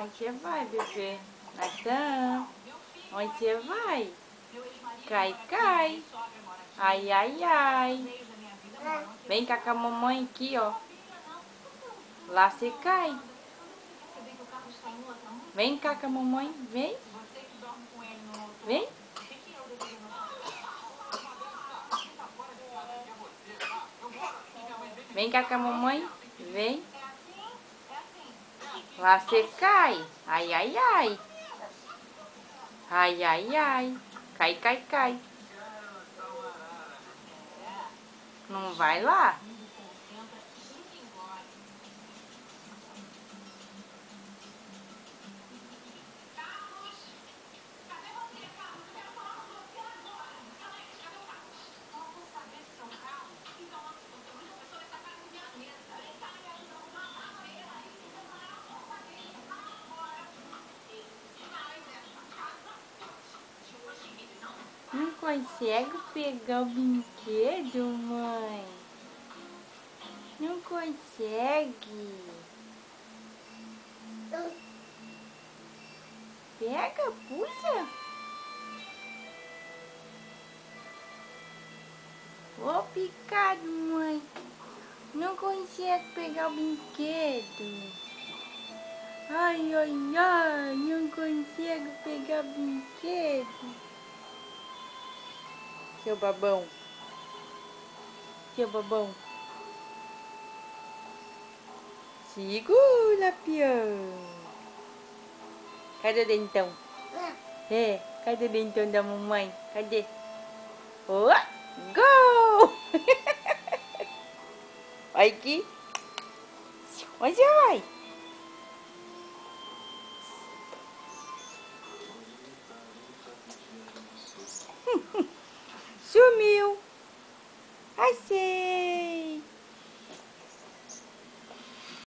Onde você vai, bebê? Natan, onde você vai? Cai, cai. Ai, ai, ai. Vem cá com a mamãe aqui, ó. Lá você cai. Vem cá com a mamãe, vem. Vem. Vem cá com a mamãe, vem. Lá você cai. Ai, ai, ai. Ai, ai, ai. Cai, cai, cai. Não vai lá? Não consegue pegar o brinquedo, mãe? Não consegue. Pega, puxa. Ô, picado, mãe. Não consegue pegar o brinquedo. Ai, ai, ai. Não consegue pegar o brinquedo. Seu babão. Seu babão. Segura, pião. Cadê o dentão? É, cadê o dentão da mamãe? Cadê? Oh, gol! Olha aqui. Onde você vai?